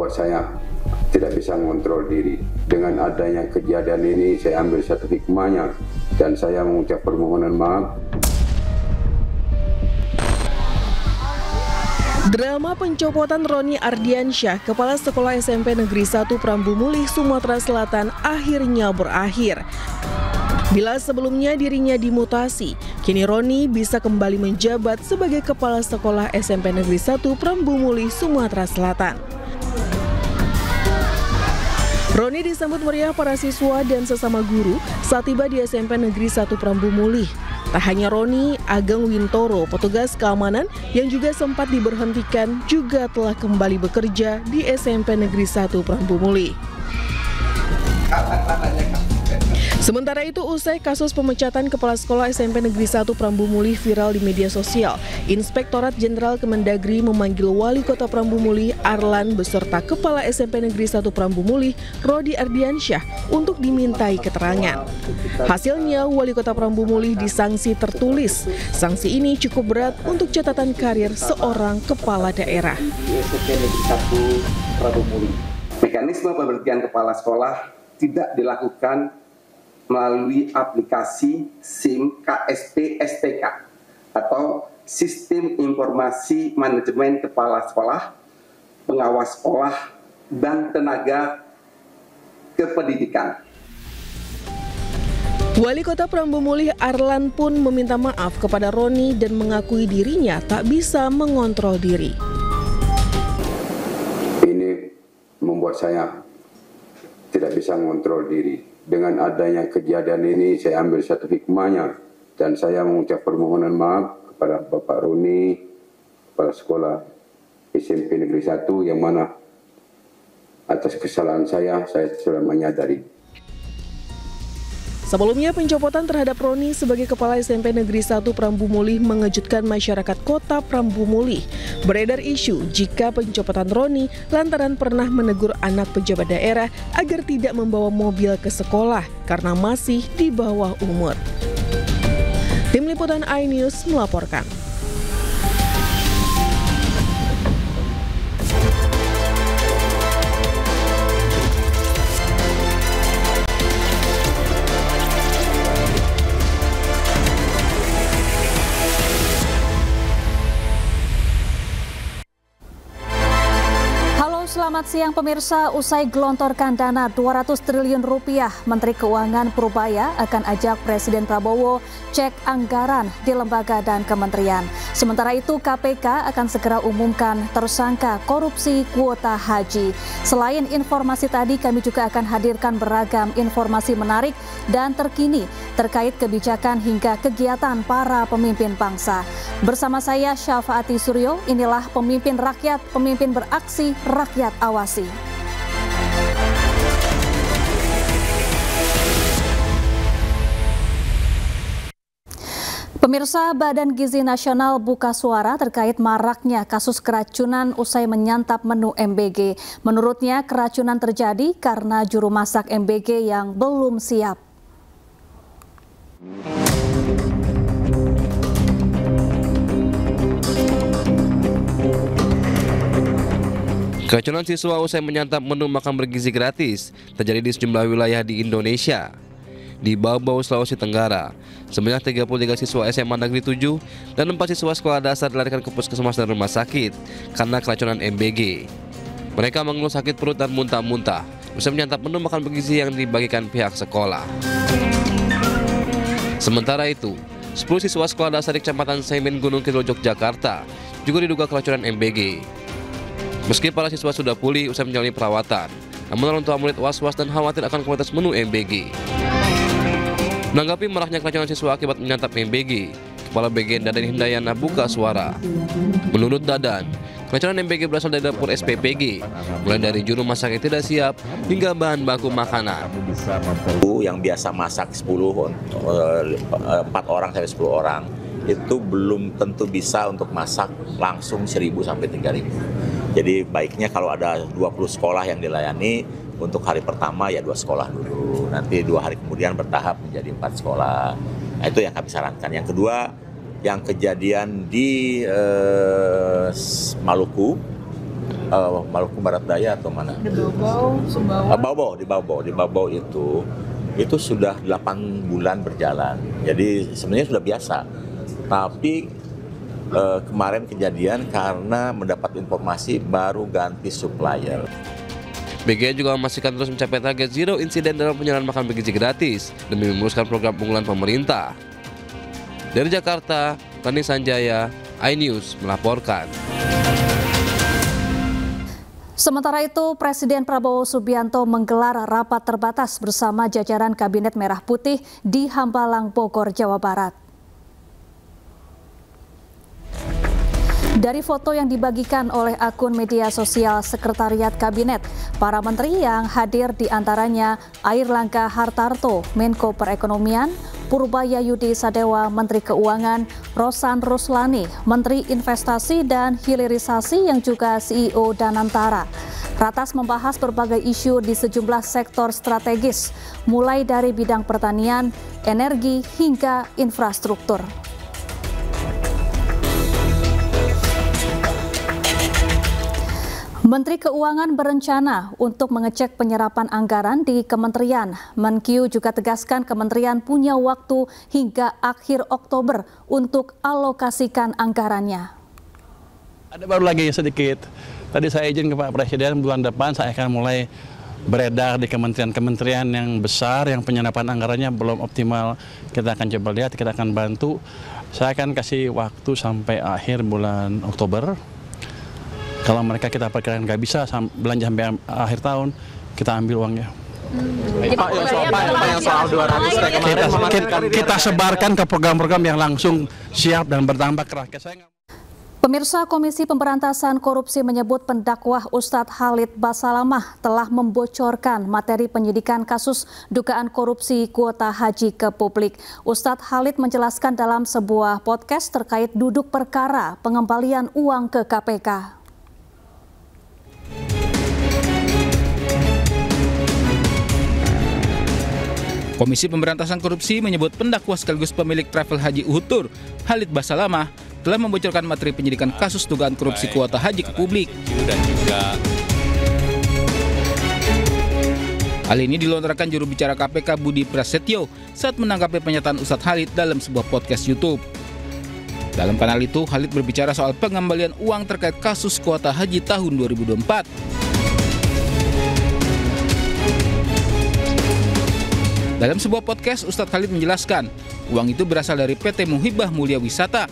membuat saya tidak bisa mengontrol diri. Dengan adanya kejadian ini, saya ambil satu hikmahnya dan saya mengucap permohonan maaf. Drama pencopotan Roni Ardiansyah, Kepala Sekolah SMP Negeri 1 Prambumulih, Sumatera Selatan akhirnya berakhir. Bila sebelumnya dirinya dimutasi, kini Roni bisa kembali menjabat sebagai Kepala Sekolah SMP Negeri 1 Prambumulih, Sumatera Selatan. Roni disambut meriah para siswa dan sesama guru saat tiba di SMP Negeri 1 Prambumulih. Tak hanya Roni, Ageng Wintoro, petugas keamanan yang juga sempat diberhentikan juga telah kembali bekerja di SMP Negeri 1 Prambumulih. Sementara itu, usai kasus pemecatan Kepala Sekolah SMP Negeri 1 Prambumulih viral di media sosial, Inspektorat Jenderal Kemendagri memanggil Wali Kota Prambumulih Arlan beserta Kepala SMP Negeri 1 Prambumulih Roni Ardiansyah untuk dimintai keterangan. Hasilnya, Wali Kota Prambumulih disanksi tertulis. Sanksi ini cukup berat untuk catatan karir seorang kepala daerah. SMP Negeri 1 Prambumulih. Mekanisme pemberhentian kepala sekolah tidak dilakukan melalui aplikasi SIM KSP STK atau Sistem Informasi Manajemen Kepala Sekolah, Pengawas Sekolah, dan Tenaga Kependidikan. Wali Kota Prambumulih Arlan pun meminta maaf kepada Roni dan mengakui dirinya tak bisa mengontrol diri. Ini membuat saya tidak bisa mengontrol diri. Dengan adanya kejadian ini, saya ambil satu hikmahnya dan saya mengucap permohonan maaf kepada Bapak Roni, Kepala Sekolah SMP Negeri 1, yang mana atas kesalahan saya sudah menyadari. Sebelumnya, pencopotan terhadap Roni sebagai Kepala SMP Negeri 1 Prambumulih mengejutkan masyarakat Kota Prambumulih. Beredar isu jika pencopotan Roni lantaran pernah menegur anak pejabat daerah agar tidak membawa mobil ke sekolah karena masih di bawah umur. Tim Liputan iNews melaporkan. Selamat siang pemirsa, usai gelontorkan dana 200 triliun rupiah, Menteri Keuangan Purubaya akan ajak Presiden Prabowo cek anggaran di lembaga dan kementerian. Sementara itu KPK akan segera umumkan tersangka korupsi kuota haji. Selain informasi tadi, kami juga akan hadirkan beragam informasi menarik dan terkini terkait kebijakan hingga kegiatan para pemimpin bangsa. Bersama saya Syafaati Suryo, inilah Pemimpin Rakyat, Pemimpin Beraksi, Rakyat Awasi. Pemirsa, Badan Gizi Nasional buka suara terkait maraknya kasus keracunan usai menyantap menu MBG. Menurutnya, keracunan terjadi karena juru masak MBG yang belum siap. Keracunan siswa usai menyantap menu makan bergizi gratis terjadi di sejumlah wilayah di Indonesia. Di Bau-Bau, Sulawesi Tenggara, sebanyak 33 siswa SMA Negeri 7 dan 4 siswa sekolah dasar dilarikan ke puskesmas dan rumah sakit karena keracunan MBG. Mereka mengeluh sakit perut dan muntah-muntah usai menyantap menu makan bergizi yang dibagikan pihak sekolah. Sementara itu, 10 siswa sekolah dasar di Kecamatan Seimen, Gunung Kidul, Yogyakarta juga diduga keracunan MBG. Meski para siswa sudah pulih usai menjalani perawatan, namun orang tua murid was-was dan khawatir akan kualitas menu MBG. Menanggapi maraknya keracunan siswa akibat menyantap MBG, Kepala Bagian Dadan Hindayana buka suara. Menurut Dadan, keracunan MBG berasal dari dapur SPPG, mulai dari juru masak yang tidak siap hingga bahan baku makanan. Yang biasa masak 4 orang sampai 10 orang itu belum tentu bisa untuk masak langsung 1.000 sampai 3.000. Jadi baiknya kalau ada 20 sekolah yang dilayani, untuk hari pertama ya 2 sekolah dulu, nanti 2 hari kemudian bertahap menjadi 4 sekolah. Nah, itu yang kami sarankan. Yang kedua, yang kejadian di Maluku Maluku Barat Daya atau mana? Di Bau, Sumbawa. Di Bau itu sudah 8 bulan berjalan. Jadi sebenarnya sudah biasa. Tapi kemarin kejadian karena mendapat informasi baru ganti supplier. BGA juga memastikan terus mencapai target zero insiden dalam penyerahan makan bergizi gratis demi memuluskan program unggulan pemerintah. Dari Jakarta, Rani Sanjaya, iNews melaporkan. Sementara itu, Presiden Prabowo Subianto menggelar rapat terbatas bersama jajaran Kabinet Merah Putih di Hambalang, Bogor, Jawa Barat. Dari foto yang dibagikan oleh akun media sosial Sekretariat Kabinet, para menteri yang hadir diantaranya Airlangga Hartarto, Menko Perekonomian, Purbayayudi Sadewa, Menteri Keuangan, Rosan Ruslani, Menteri Investasi dan Hilirisasi yang juga CEO Danantara. Ratas membahas berbagai isu di sejumlah sektor strategis, mulai dari bidang pertanian, energi, hingga infrastruktur. Menteri Keuangan berencana untuk mengecek penyerapan anggaran di kementerian. Menkyu juga tegaskan kementerian punya waktu hingga akhir Oktober untuk alokasikan anggarannya. Ada baru lagi sedikit. Tadi saya izin ke Pak Presiden bulan depan saya akan mulai beredar di kementerian-kementerian yang besar yang penyerapan anggarannya belum optimal. Kita akan coba lihat, kita akan bantu. Saya akan kasih waktu sampai akhir bulan Oktober. Kalau mereka kita perkirakan nggak bisa belanja sampai akhir tahun, kita ambil uangnya. Kita sebarkan ke program-program yang langsung siap dan bertambah ke rakyat. Pemirsa, Komisi Pemberantasan Korupsi menyebut pendakwah Ustadz Khalid Basalamah telah membocorkan materi penyidikan kasus dugaan korupsi kuota haji ke publik. Ustadz Khalid menjelaskan dalam sebuah podcast terkait duduk perkara pengembalian uang ke KPK. Komisi Pemberantasan Korupsi menyebut pendakwa sekaligus pemilik travel haji Uhud Khalid Basalamah telah membocorkan materi penyidikan kasus dugaan korupsi kuota haji ke publik. Hal ini dilontarkan juru bicara KPK Budi Prasetyo saat menanggapi pernyataan Ustadz Khalid dalam sebuah podcast YouTube. Dalam kanal itu, Khalid berbicara soal pengembalian uang terkait kasus kuota haji tahun 2024. Dalam sebuah podcast, Ustadz Khalid menjelaskan, uang itu berasal dari PT Muhibah Mulia Wisata,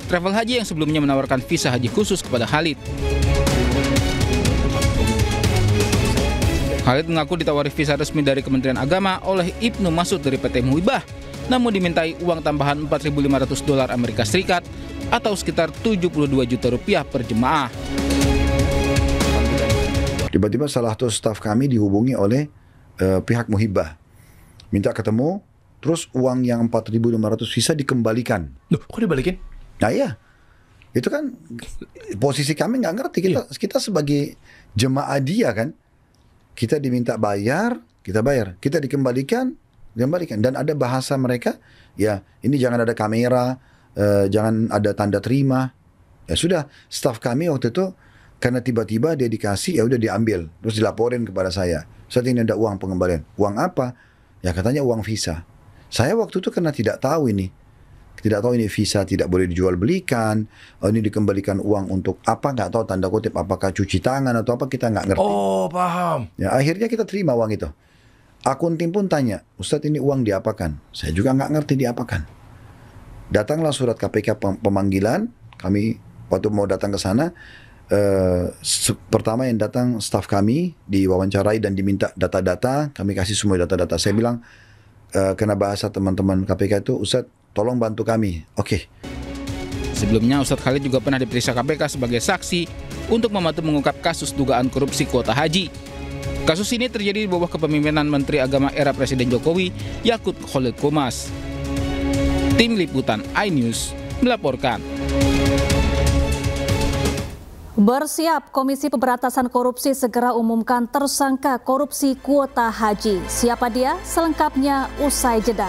travel haji yang sebelumnya menawarkan visa haji khusus kepada Khalid. Khalid mengaku ditawari visa resmi dari Kementerian Agama oleh Ibnu Masud dari PT Muhibah, namun dimintai uang tambahan $4.500 Amerika Serikat atau sekitar 72 juta rupiah per jemaah. Tiba-tiba salah satu staf kami dihubungi oleh pihak Muhibah. Minta ketemu, terus uang yang 4.500 visa dikembalikan. Loh, kok dibalikin? Nah iya, itu kan posisi kami nggak ngerti. Kita sebagai jemaah dia kan, kita diminta bayar, kita bayar. Kita dikembalikan. Dan ada bahasa mereka, ya ini jangan ada kamera, jangan ada tanda terima. Ya sudah, staf kami waktu itu, karena tiba-tiba dia dikasih, ya udah diambil. Terus dilaporin kepada saya. Saat ini ada uang pengembalian. Uang apa? Ya katanya uang visa. Saya waktu itu karena tidak tahu ini visa tidak boleh dijual belikan. Oh, ini dikembalikan uang untuk apa? Nggak tahu tanda kutip apakah cuci tangan atau apa, kita nggak ngerti. Oh paham. Ya akhirnya kita terima uang itu. Akun tim pun tanya, Ustadz ini uang diapakan? Saya juga nggak ngerti diapakan. Datanglah surat KPK pemanggilan. Kami waktu mau datang ke sana, pertama yang datang staf kami diwawancarai dan diminta data-data. Kami kasih semua data-data. Saya bilang kena bahasa teman-teman KPK itu, Ustadz tolong bantu kami. Oke. Sebelumnya Ustadz Khalid juga pernah diperiksa KPK sebagai saksi untuk membantu mengungkap kasus dugaan korupsi kuota haji. Kasus ini terjadi di bawah kepemimpinan Menteri Agama era Presiden Jokowi, Yakut Khalil Qomas. Tim Liputan iNews melaporkan. Bersiap, Komisi Pemberantasan Korupsi segera umumkan tersangka korupsi kuota haji. Siapa dia? Selengkapnya usai jeda.